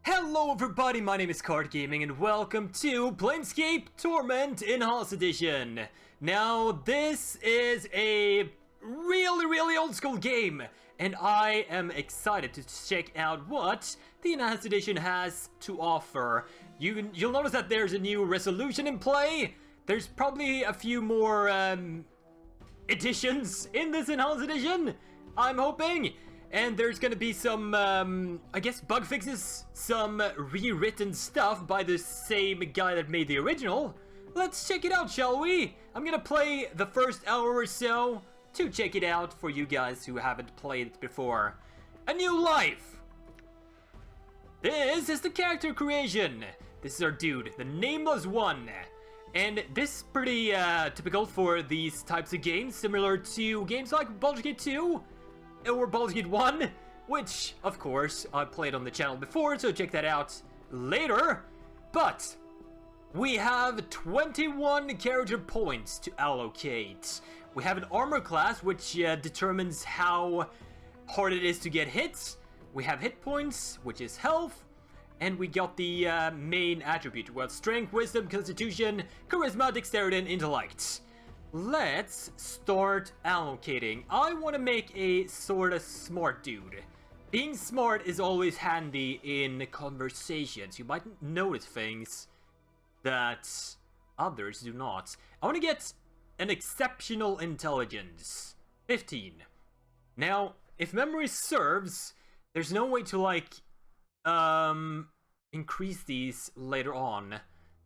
Hello everybody, my name is Card Gaming and welcome to Planescape Torment Enhanced Edition. Now, this is a really old school game, and I am excited to check out what the Enhanced Edition has to offer. You'll notice that there's a new resolution in play. There's probably a few more additions in this Enhanced Edition, I'm hoping. And there's gonna be some, I guess, bug fixes, some rewritten stuff by the same guy that made the original. Let's check it out, shall we? I'm gonna play the first hour or so to check it out for you guys who haven't played it before. A new life! This is the character creation. This is our dude, the Nameless One. And this is pretty typical for these types of games, similar to games like Baldur's Gate 2. Or Baldur's Gate 1, which, of course, I played on the channel before, so check that out later. But we have 21 character points to allocate. We have an armor class, which determines how hard it is to get hit. We have hit points, which is health. And we got the main attribute. We have strength, wisdom, constitution, charisma, dexterity, and intellect. Let's start allocating. I want to make a sort of smart dude. Being smart is always handy in conversations. You might notice things that others do not. I want to get an exceptional intelligence. 15. Now, if memory serves, there's no way to, like, increase these later on.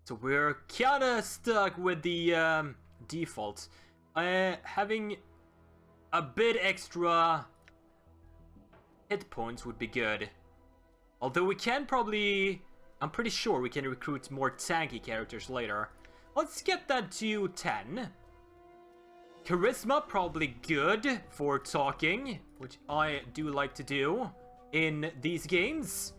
So we're kind of stuck with the, default. Having a bit extra hit points would be good. Although we can probably... I'm pretty sure we can recruit more tanky characters later. Let's get that to 10. Charisma, probably good for talking, which I do like to do in these games.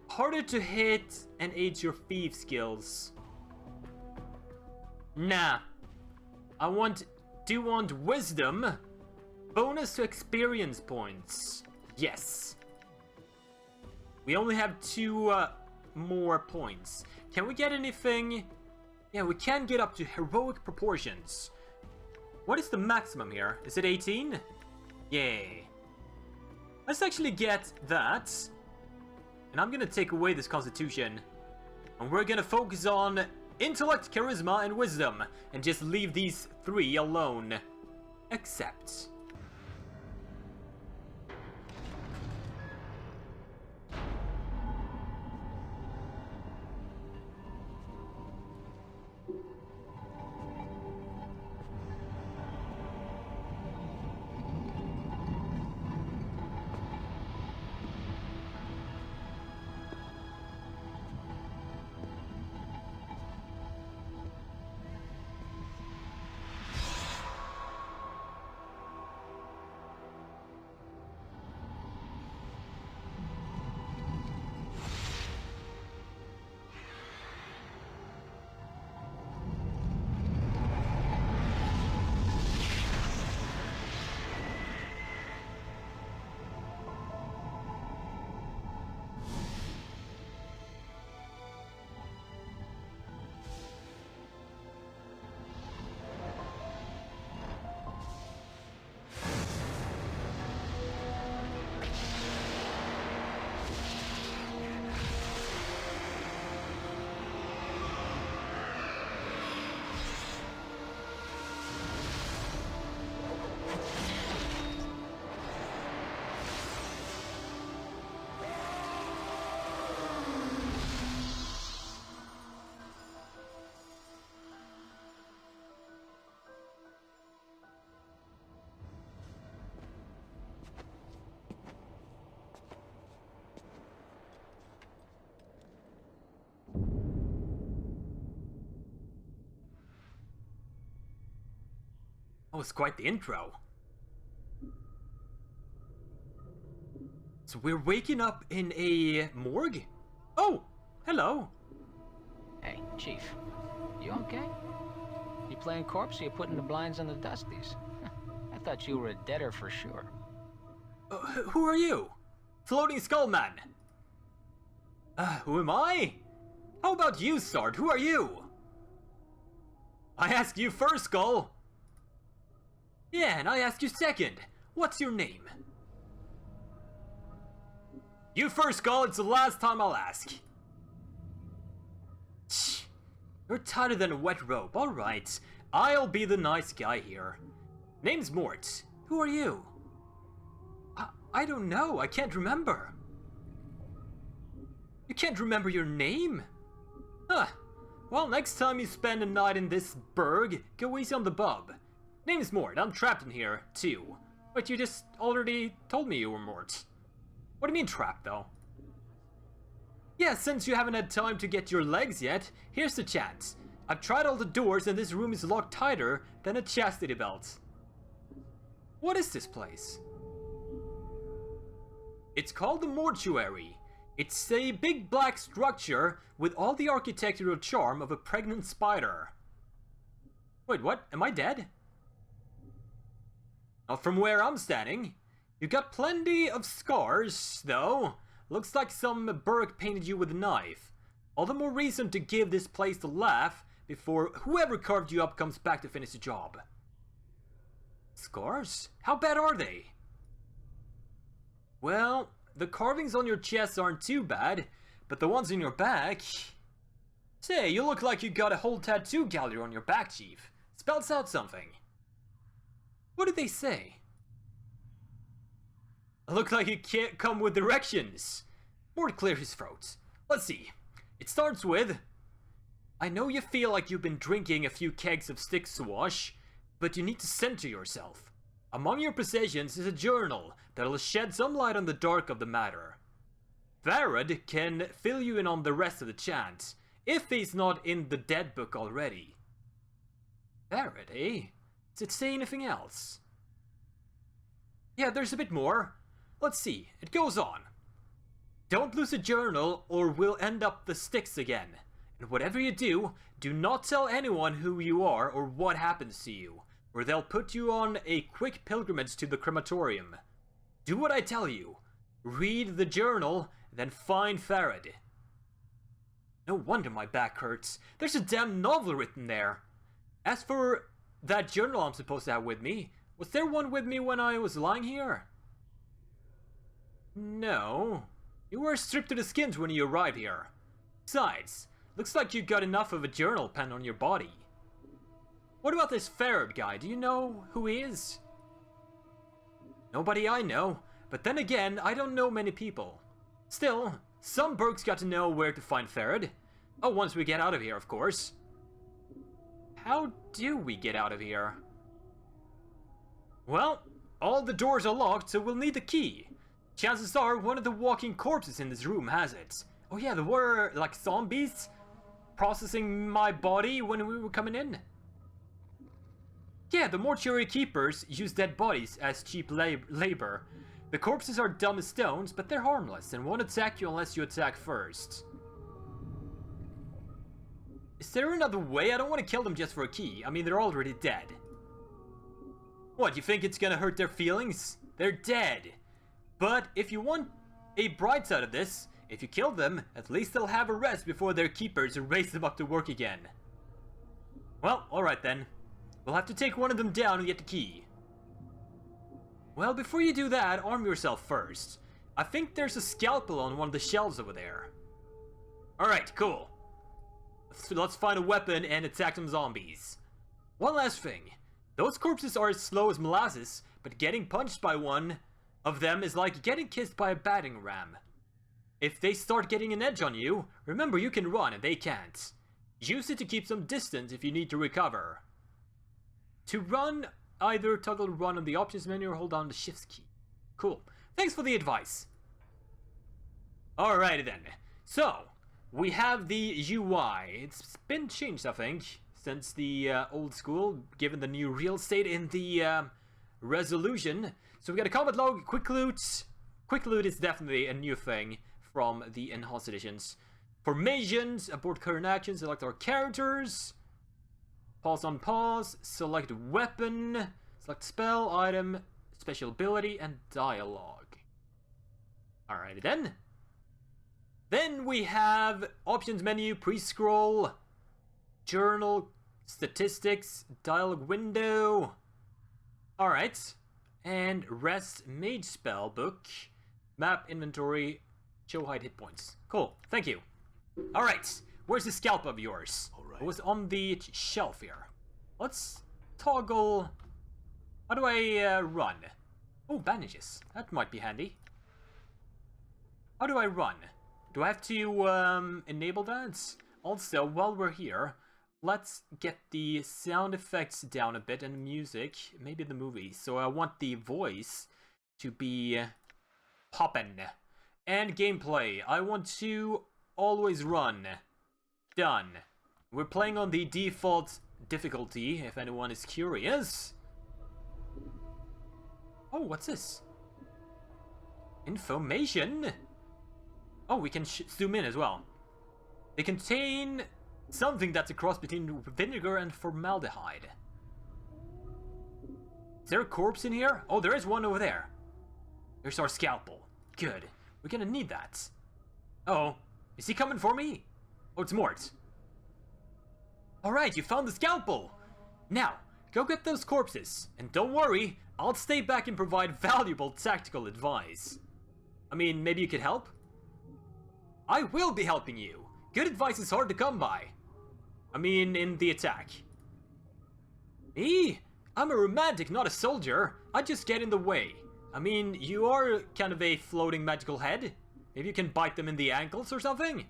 Harder to hit and aids your thief skills. Nah. I do want wisdom. Bonus to experience points. Yes. We only have 2 more points. Can we get anything? Yeah, we can get up to heroic proportions. What is the maximum here? Is it 18? Yay. Let's actually get that. And I'm gonna take away this constitution. And we're gonna focus on intellect, charisma, and wisdom, and just leave these 3 alone. Accept. That was quite the intro. So we're waking up in a morgue? Oh, hello. Hey, Chief. You okay? You playing corpse or you putting the blinds on the dusties? I thought you were a deader for sure. Who are you? Floating Skull Man. Who am I? How about you, Sard? Who are you? I asked you first, Skull. Yeah, and I asked you second. What's your name? You first, Skull. It's the last time I'll ask. Shh. You're tighter than a wet rope. Alright. I'll be the nice guy here. Name's Morte. Who are you? I don't know. I can't remember. You can't remember your name? Huh. Well, next time you spend a night in this burg, go easy on the bub. Name's Morte. I'm trapped in here, too. But you just already told me you were Morte. What do you mean trapped, though? Yeah, since you haven't had time to get your legs yet, here's the chance. I've tried all the doors and this room is locked tighter than a chastity belt. What is this place? It's called the Mortuary. It's a big black structure with all the architectural charm of a pregnant spider. Wait, what? Am I dead? Not from where I'm standing. You got plenty of scars, though. Looks like some Burke painted you with a knife. All the more reason to give this place a laugh before whoever carved you up comes back to finish the job. Scars? How bad are they? Well, the carvings on your chest aren't too bad, but the ones in your back... Say, you look like you got a whole tattoo gallery on your back, Chief. Spells out something. What did they say? Look like you can't come with directions. Morte cleared his throat. Let's see. It starts with... I know you feel like you've been drinking a few kegs of stick swash, but you need to center yourself. Among your possessions is a journal that'll shed some light on the dark of the matter. Pharod can fill you in on the rest of the chant, if he's not in the dead book already. Pharod, eh? Does it say anything else? Yeah, there's a bit more. Let's see, it goes on. Don't lose a journal or we'll end up the sticks again. And whatever you do, do not tell anyone who you are or what happens to you, or they'll put you on a quick pilgrimage to the crematorium. Do what I tell you. Read the journal, then find Pharod. No wonder my back hurts. There's a damn novel written there. As for that journal I'm supposed to have with me, was there one with me when I was lying here? No. You were stripped to the skins when you arrived here. Besides, looks like you got enough of a journal pen on your body. What about this Pharod guy? Do you know who he is? Nobody I know, but then again, I don't know many people. Still, some Burks got to know where to find Pharod. Oh, once we get out of here, of course. How do we get out of here? Well, all the doors are locked, so we'll need the key. Chances are one of the walking corpses in this room has it. Oh yeah, there were, like, zombies processing my body when we were coming in. Yeah, the mortuary keepers use dead bodies as cheap labor. The corpses are dumb as stones, but they're harmless and won't attack you unless you attack first. Is there another way? I don't want to kill them just for a key. I mean, they're already dead. What, you think it's gonna hurt their feelings? They're dead. But if you want a bright side of this, if you kill them, at least they'll have a rest before their keepers raise them up to work again. Well, alright then. We'll have to take one of them down and get the key. Well, before you do that, arm yourself first. I think there's a scalpel on one of the shelves over there. Alright, cool. So let's find a weapon and attack some zombies. One last thing. Those corpses are as slow as molasses, but getting punched by one of them is like getting kissed by a battering ram. If they start getting an edge on you, remember you can run and they can't. Use it to keep some distance if you need to recover. To run, either toggle run on the options menu or hold down the shift key. Cool. Thanks for the advice. Alrighty then. So, we have the UI. It's been changed, I think, since the old school, given the new real estate in the resolution. So we got a combat log, quick loot. Quick loot is definitely a new thing from the enhanced editions. Formations, abort current actions, select our characters. Pause on pause, select weapon, select spell, item, special ability, and dialogue. Alrighty then. Then we have options menu, pre-scroll, journal, statistics, dialogue window. Alright. And rest, mage spell book, map inventory, show hide hit points. Cool, thank you. Alright, where's the scalp of yours? It was on the shelf here. Let's toggle. How do I run? Oh, bandages. That might be handy. How do I run? Do I have to enable that? Also, while we're here, let's get the sound effects down a bit and the music, maybe the movie. So I want the voice to be poppin'. And gameplay, I want to always run. Done. We're playing on the default difficulty, if anyone is curious. Oh, what's this? Information? Oh, we can zoom in as well. They contain something that's a cross between vinegar and formaldehyde. Is there a corpse in here? Oh, there is one over there. There's our scalpel. Good. We're gonna need that. Uh-oh. Is he coming for me? Oh, it's Morte. Alright, you found the scalpel! Now, go get those corpses. And don't worry, I'll stay back and provide valuable tactical advice. I mean, maybe you could help? I will be helping you. Good advice is hard to come by. I mean, in the attack. Me? I'm a romantic, not a soldier. I just get in the way. I mean, you are kind of a floating magical head. Maybe you can bite them in the ankles or something?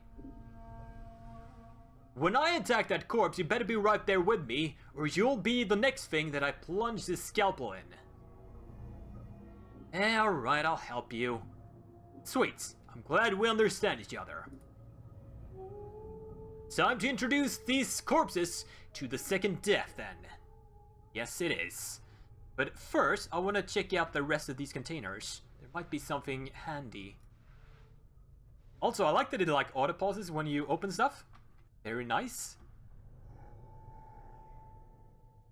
When I attack that corpse, you better be right there with me, or you'll be the next thing that I plunge this scalpel in. Alright, I'll help you. Sweet. I'm glad we understand each other. Time to introduce these corpses to the second death, then. Yes, it is. But first, I want to check out the rest of these containers. There might be something handy. Also, I like that it like auto pauses when you open stuff. Very nice.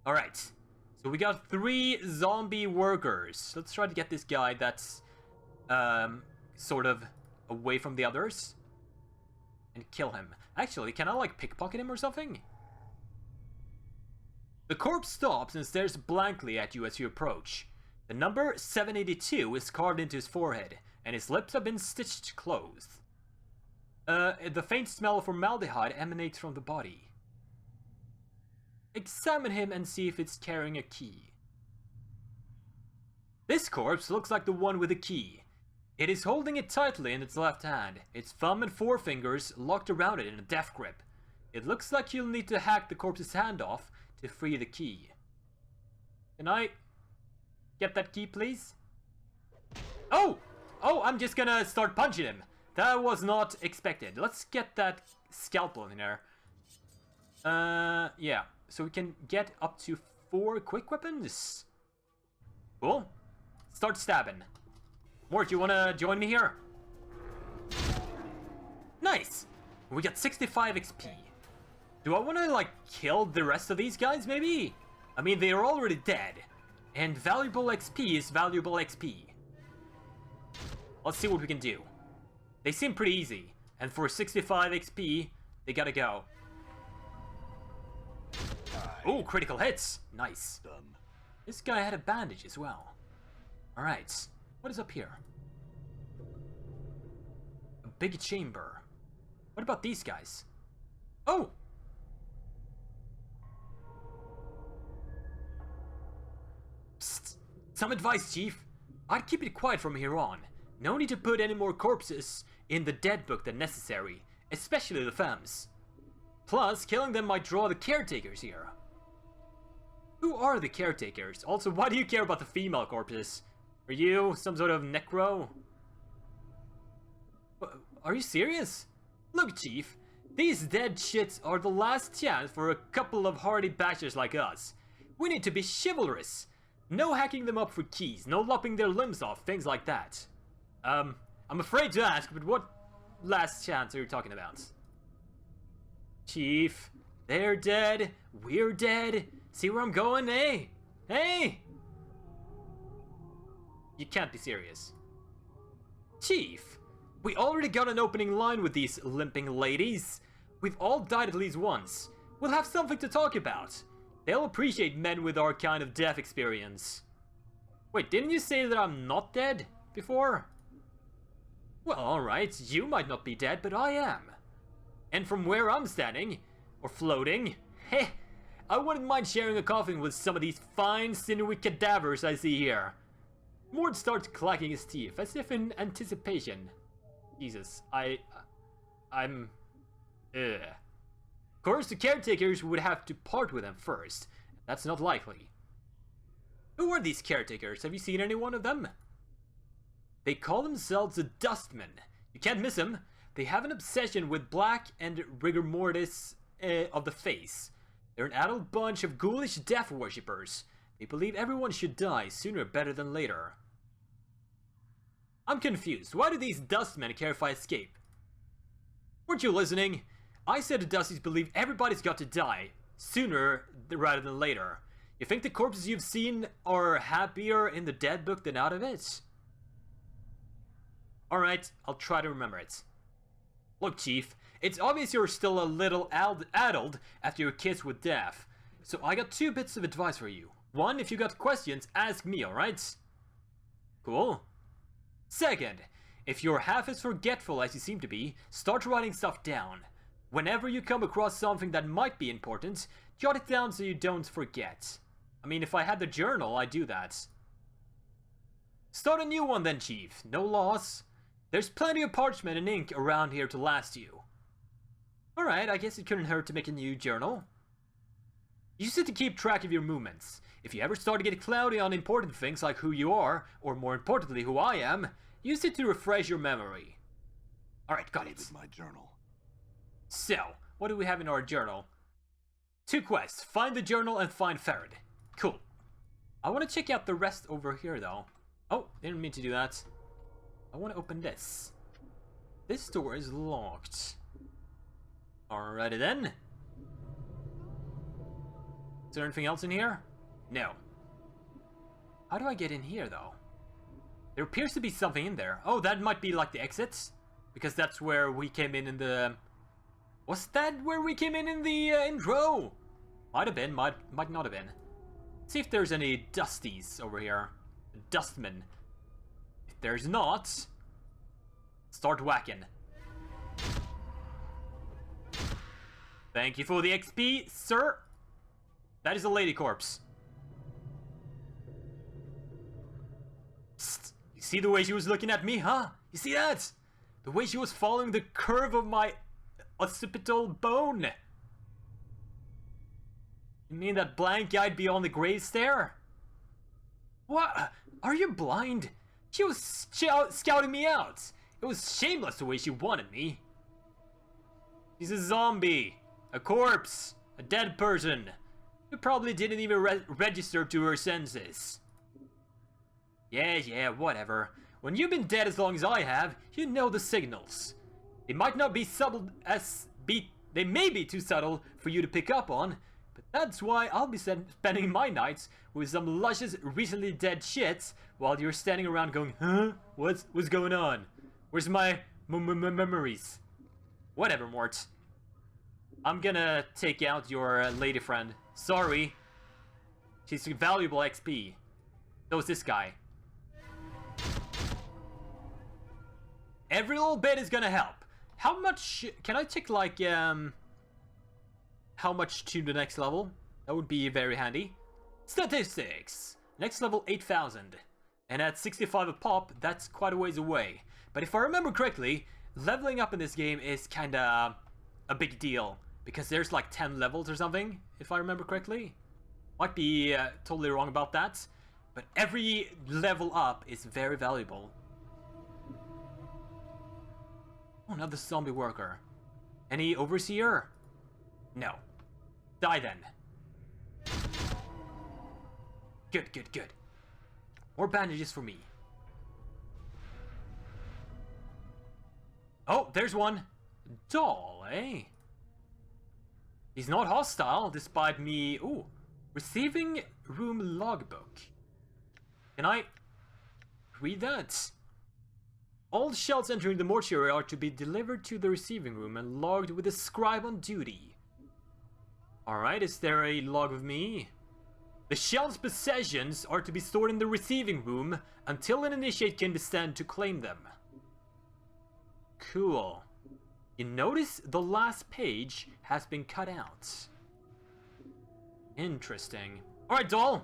Alright. So we got 3 zombie workers. Let's try to get this guy that's sort of away from the others and kill him. Actually, can I like pickpocket him or something? The corpse stops and stares blankly at you as you approach. The number 782 is carved into his forehead, and his lips have been stitched closed. The faint smell of formaldehyde emanates from the body. Examine him and see if it's carrying a key. This corpse looks like the one with the key. It is holding it tightly in its left hand, its thumb and forefingers locked around it in a death grip. It looks like you'll need to hack the corpse's hand off to free the key. Can I get that key, please? Oh! Oh, I'm just gonna start punching him. That was not expected. Let's get that scalpel in there. Yeah. So we can get up to 4 quick weapons. Cool. Start stabbing. Mort, you wanna join me here? Nice! We got 65 XP. Do I wanna, like, kill the rest of these guys, maybe? I mean, they are already dead. And valuable XP is valuable XP. Let's see what we can do. They seem pretty easy. And for 65 XP, they gotta go. Oh, critical hits! Nice. This guy had a bandage as well. Alright. What is up here? A big chamber. What about these guys? Oh! Psst. Some advice, Chief. I'd keep it quiet from here on. No need to put any more corpses in the dead book than necessary, especially the femmes. Plus, killing them might draw the caretakers here. Who are the caretakers? Also, why do you care about the female corpses? Are you some sort of necro? Are you serious? Look, Chief, these dead shits are the last chance for a couple of hardy bashers like us. We need to be chivalrous. No hacking them up for keys, no lopping their limbs off, things like that. I'm afraid to ask, but what last chance are you talking about? Chief, they're dead, we're dead. See where I'm going, eh? Hey! You can't be serious. Chief, We already got an opening line with these limping ladies. We've all died at least once. We'll have something to talk about. They'll appreciate men with our kind of death experience. Wait, didn't you say that I'm not dead before? Well, alright, you might not be dead, but I am. And from where I'm standing, or floating, heh, I wouldn't mind sharing a coffin with some of these fine, sinewy cadavers I see here. Morte starts clacking his teeth, as if in anticipation. Jesus, I'm... Ugh. Of course, the caretakers would have to part with them first. That's not likely. Who are these caretakers? Have you seen any one of them? They call themselves the Dustmen. You can't miss them. They have an obsession with black and rigor mortis of the face. They're an adult bunch of ghoulish death worshippers. They believe everyone should die sooner better than later. I'm confused. Why do these Dustmen care if I escape? Weren't you listening? I said the Dusties believe everybody's got to die sooner rather than later. You think the corpses you've seen are happier in the dead book than out of it? Alright, I'll try to remember it. Look, Chief, it's obvious you're still a little addled after your kiss with death. So I got 2 bits of advice for you. 1, if you got questions, ask me, alright? Cool. 2nd, if you're half as forgetful as you seem to be, start writing stuff down. Whenever you come across something that might be important, jot it down so you don't forget. I mean, if I had the journal, I'd do that. Start a new one then, Chief. No loss. There's plenty of parchment and ink around here to last you. Alright, I guess it couldn't hurt to make a new journal. Use it to keep track of your movements. If you ever start to get cloudy on important things like who you are, or more importantly who I am, use it to refresh your memory. Alright, got it. My journal. So, what do we have in our journal? 2 quests. Find the journal and find Pharod. Cool. I want to check out the rest over here though. Oh, didn't mean to do that. I want to open this. This door is locked. Alrighty then. Is there anything else in here? No. How do I get in here though? There appears to be something in there. Oh, that might be like the exits. Because that's where we came in the... Was that where we came in the intro? Might have been, might not have been. See if there's any dusties over here. Dustmen. If there's not, start whacking. Thank you for the XP, sir. That is a lady corpse. Psst. You see the way she was looking at me, huh? You see that? The way she was following the curve of my occipital bone. You mean that blank eyed beyond the grave stare? What? Are you blind? She was scouting me out. It was shameless the way she wanted me. She's a zombie. A corpse. A dead person. Who probably didn't even register to her senses. Yeah, whatever. When you've been dead as long as I have, you know the signals. They might not be subtle as... They may be too subtle for you to pick up on, but that's why I'll be spending my nights with some luscious, recently dead shits while you're standing around going, huh? What's going on? Where's my memories? Whatever, Mort. I'm gonna take out your lady friend. Sorry. She's valuable XP. So is this guy. Every little bit is gonna help. How much... Can I take, like, how much to the next level? That would be very handy. Statistics! Next level 8,000. And at 65 a pop, that's quite a ways away. But if I remember correctly, leveling up in this game is kinda a big deal. Because there's like 10 levels or something, if I remember correctly. Might be totally wrong about that. But every level up is very valuable. Oh, another zombie worker. Any overseer? No. Die then. Good. More bandages for me. Oh, there's one. Dhall, eh? He's not hostile, despite me... Ooh. Receiving room logbook. Can I read that? All shells entering the mortuary are to be delivered to the receiving room and logged with a scribe on duty. Alright, is there a log of me? The shell's possessions are to be stored in the receiving room until an initiate can descend to claim them. Cool. You notice the last page has been cut out. Interesting. Alright, Dhall.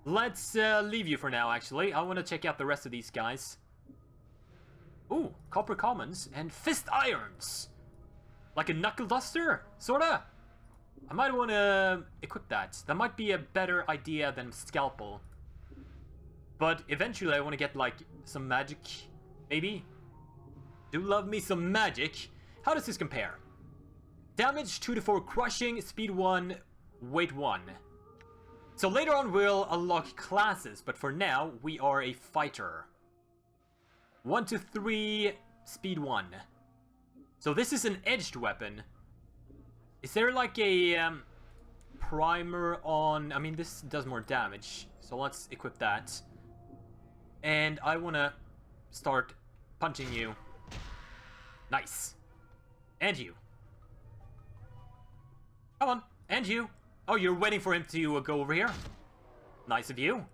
Let's leave you for now, actually. I want to check out the rest of these guys. Ooh, copper commons and fist irons. Like a knuckle duster, sorta. I might want to equip that. That might be a better idea than scalpel. But eventually I want to get like some magic, maybe. Do love me some magic. How does this compare? Damage 2 to 4 crushing, speed 1, weight 1. So later on we'll unlock classes, but for now we are a fighter. 1 to 3, speed 1. So this is an edged weapon. Is there like a primer on... I mean, this does more damage, so let's equip that. And I want to start punching you. Nice. And you. Come on, and you. Oh, you're waiting for him to go over here? Nice of you.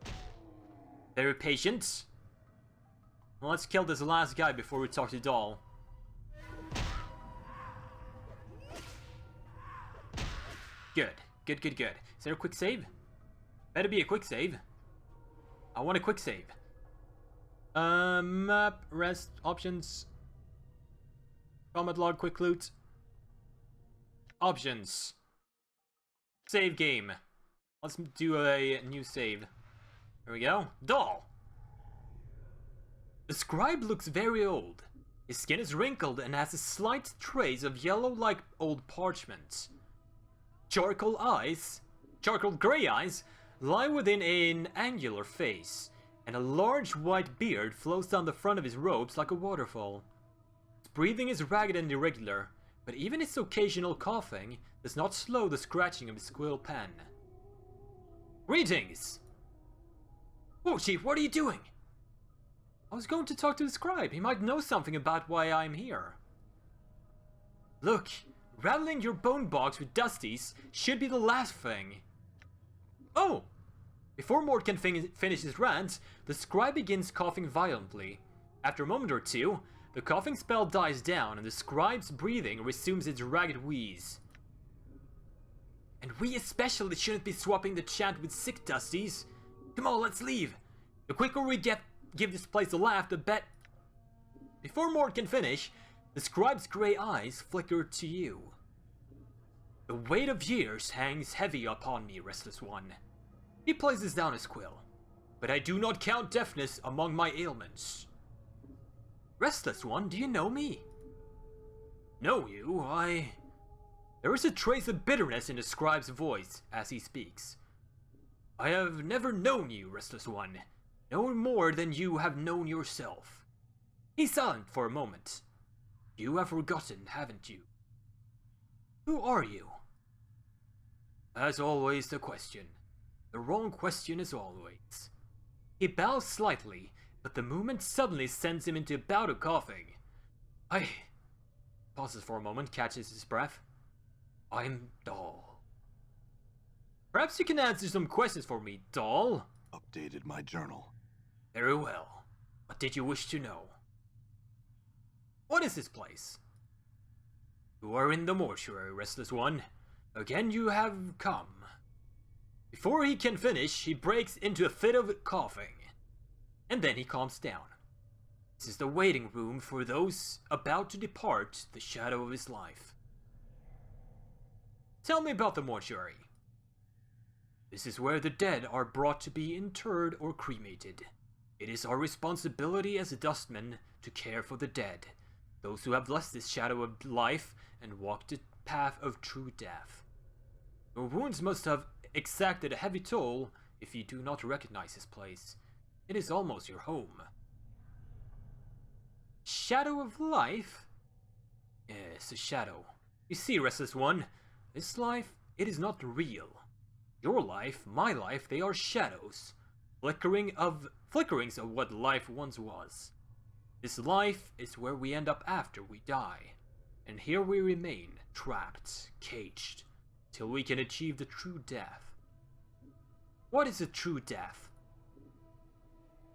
Very patient. Well, let's kill this last guy before we talk to Dhall. Good. Good, good, good. Is there a quick save? Better be a quick save. I want a quick save. Map, rest, options. Combat log, quick loot. Options. Save game. Let's do a new save. Here we go. Dhall. The scribe looks very old. His skin is wrinkled and has a slight trace of yellow like old parchment. Charcoal grey eyes, lie within an angular face, and a large white beard flows down the front of his robes like a waterfall. His breathing is ragged and irregular, but even his occasional coughing does not slow the scratching of his quill pen. Greetings! Whoa, Chief, what are you doing? I was going to talk to the scribe. He might know something about why I'm here. Look, rattling your bone box with dusties should be the last thing. Oh! Before Morte can finish his rant, the scribe begins coughing violently. After a moment or two, the coughing spell dies down and the scribe's breathing resumes its ragged wheeze. And we especially shouldn't be swapping the chant with sick dusties. Come on, let's leave. The quicker we give this place a laugh, the bet. Before Morte can finish, the scribe's grey eyes flicker to you. The weight of years hangs heavy upon me, Restless One. He places down his quill. But I do not count deafness among my ailments. Restless One, do you know me? Know you? There is a trace of bitterness in the scribe's voice as he speaks. I have never known you, Restless One. No more than you have known yourself. He's silent for a moment. You have forgotten, haven't you? Who are you? As always, the question. The wrong question as always. He bows slightly, but the movement suddenly sends him into a bout of coughing. Pauses for a moment, catches his breath. I'm Dhall. Perhaps you can answer some questions for me, Dhall. Updated my journal. Very well. What did you wish to know? What is this place? You are in the mortuary, Restless One. Again you have come. Before he can finish, he breaks into a fit of coughing. And then he calms down. This is the waiting room for those about to depart the shadow of his life. Tell me about the mortuary. This is where the dead are brought to be interred or cremated. It is our responsibility as dustmen to care for the dead, those who have left this shadow of life and walked the path of true death. Your wounds must have exacted a heavy toll if you do not recognize this place. It is almost your home. Shadow of life? Yes, a shadow. You see, Restless One, this life, it is not real. Your life, my life, they are shadows. Flickerings of what life once was. This life is where we end up after we die, and here we remain, trapped, caged, till we can achieve the true death. What is a true death?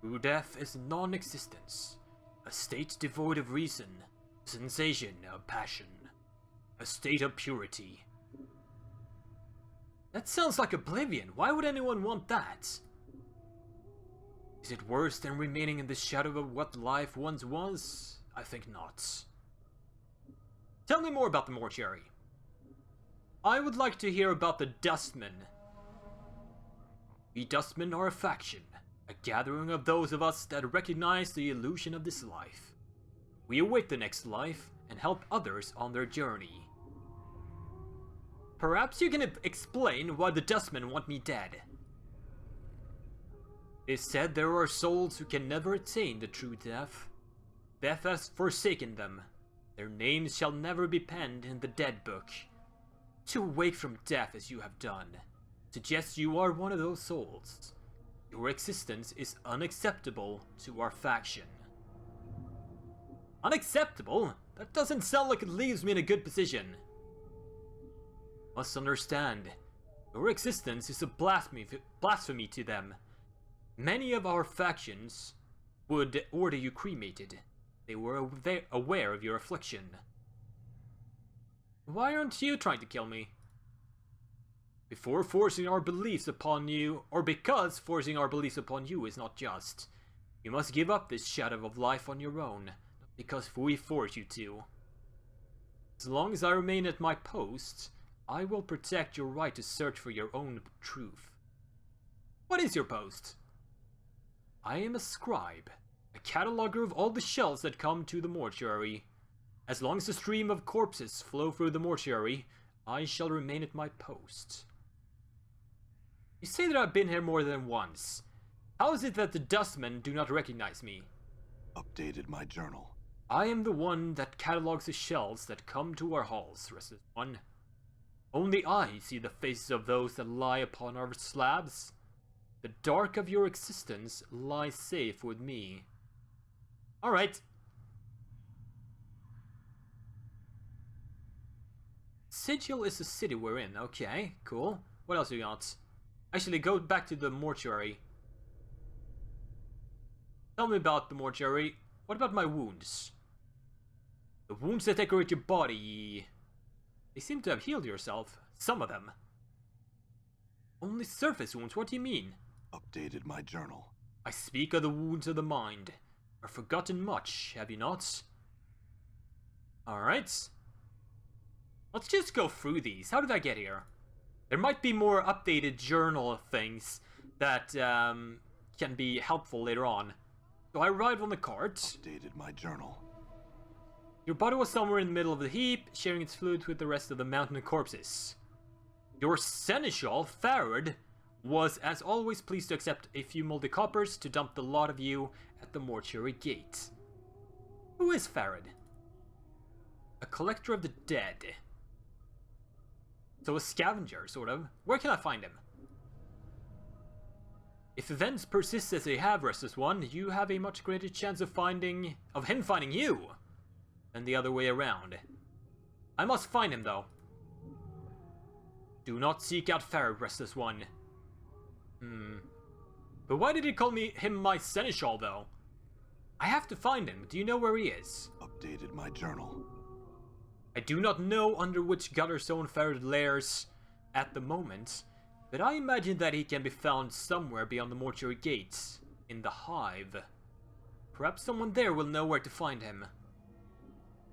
True death is non-existence, a state devoid of reason, sensation of passion, a state of purity. That sounds like oblivion. Why would anyone want that? Is it worse than remaining in the shadow of what life once was? I think not. Tell me more about the Mortuary. I would like to hear about the Dustmen. We Dustmen are a faction, a gathering of those of us that recognize the illusion of this life. We await the next life and help others on their journey. Perhaps you can explain why the Dustmen want me dead. It is said there are souls who can never attain the true death. Death has forsaken them. Their names shall never be penned in the dead book. To wake from death as you have done suggests you are one of those souls. Your existence is unacceptable to our faction. Unacceptable? That doesn't sound like it leaves me in a good position. Must understand, your existence is a blasphemy to them. Many of our factions would order you cremated. They were aware of your affliction. Why aren't you trying to kill me? Before forcing our beliefs upon you, or because forcing our beliefs upon you is not just. You must give up this shadow of life on your own, not because we force you to. As long as I remain at my post, I will protect your right to search for your own truth. What is your post? I am a scribe, a cataloger of all the shells that come to the mortuary. As long as the stream of corpses flow through the mortuary, I shall remain at my post. You say that I've been here more than once. How is it that the Dustmen do not recognize me? Updated my journal. I am the one that catalogs the shells that come to our halls, Restless One. Only I see the faces of those that lie upon our slabs. The dark of your existence lies safe with me. Alright. Sigil is the city we're in. Okay, cool. What else you got? Actually, go back to the mortuary. Tell me about the mortuary. What about my wounds? The wounds that decorate your body. They seem to have healed yourself. Some of them. Only surface wounds, what do you mean? Updated my journal. I speak of the wounds of the mind. I've forgotten much, have you not? Alright. Let's just go through these. How did I get here? There might be more updated journal things that can be helpful later on. So I arrived on the cart. Updated my journal. Your body was somewhere in the middle of the heap, sharing its fluid with the rest of the mountain of corpses. Your seneschal, Pharod, was as always pleased to accept a few moldy coppers to dump the lot of you at the mortuary gate. Who is Pharod? A collector of the dead. So a scavenger, sort of. Where can I find him? If events persist as they have, Restless One, you have a much greater chance of him finding you than the other way around. I must find him, though. Do not seek out Pharod, Restless One. But why did he call him my seneschal, though? I have to find him. Do you know where he is? Updated my journal. I do not know under which gutter zone Pharod lairs at the moment, but I imagine that he can be found somewhere beyond the mortuary gates, in the Hive. Perhaps someone there will know where to find him.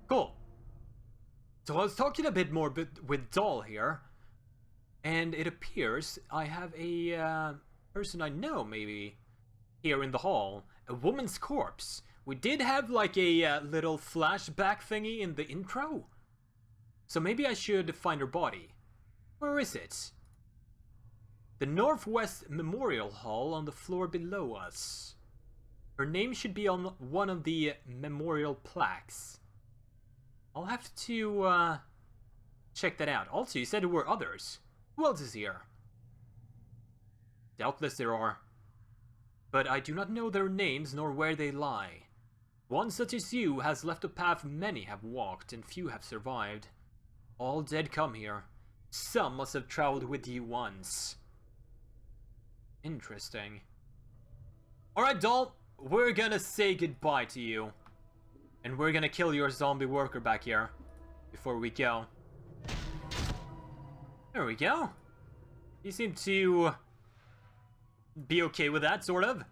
Cool. So I was talking a bit more with Dhall here, and it appears I have a person I know, maybe, here in the hall. A woman's corpse. We did have like a little flashback thingy in the intro. So maybe I should find her body. Where is it? The Northwest Memorial Hall on the floor below us. Her name should be on one of the memorial plaques. I'll have to check that out. Also, you said there were others. Who else is here? Doubtless there are. But I do not know their names nor where they lie. One such as you has left a path many have walked, and few have survived. All dead come here. Some must have traveled with you once. Interesting. Alright, Dhall, we're gonna say goodbye to you. And we're gonna kill your zombie worker back here before we go. There we go. You seem to be okay with that, sort of.